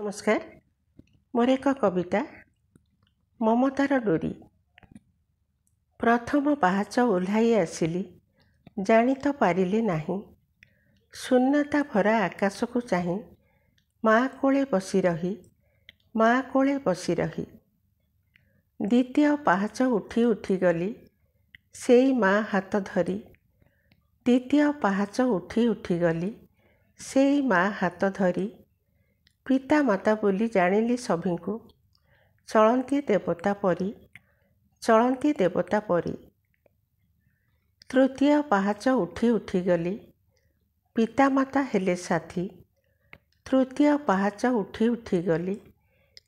नमस्कार। मोर एक कविता ममतार डोरी। प्रथम पाहाच ओह्लाई आसिली, जानी तो पारिली नाही। शून्यता भरा आकाश को चाही, माँ कोले बसी रही, माँ कोले बसी रही। द्वितीय पाहाच उठी उठी गली, सेई माँ हाथ धरी। द्वितीय पाहाच उठी उठी गली, सेई माँ हाथ धरी। पिता माता बोली जानिली सभिଙ୍କୁ, चलती देवता परी, चलती देवता परी। तृतीय पाहाच उठी उठी गली, पिता माता हेले साथी। तृतीय पाहाच उठी उठी गली,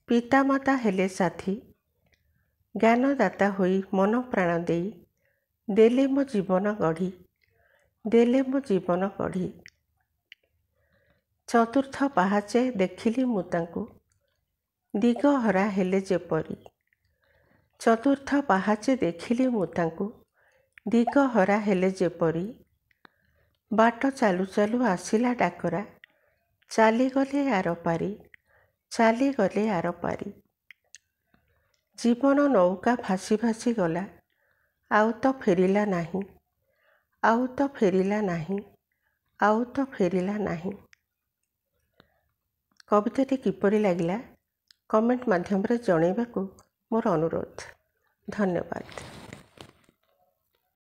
पिता माता हेले साथी। ज्ञानदाता होई मन प्राण देई, देले मो जीवन गढ़ी, देले मो जीवन गढ़ी। चतुर्थ पाहाचे देखिली मु तांकु, दिगहरा हेले जेपरी। चतुर्थ पाहाचे देखिली मु तांकु, दिगहरा हेले जेपरी। बाट चालू चालू आसिला डाकरा, चालीगले आर पारी, चालीगले आर पारी। जीवन नौका भासी भासी गला, आउ तो फेरिला नाही, आउ तो फेरिला नाही, आउ तो फेरिला नाही। कविताटी किपरि लागिला कमेंट माध्यम रे जणाइबाकू मोर अनुरोध। धन्यवाद।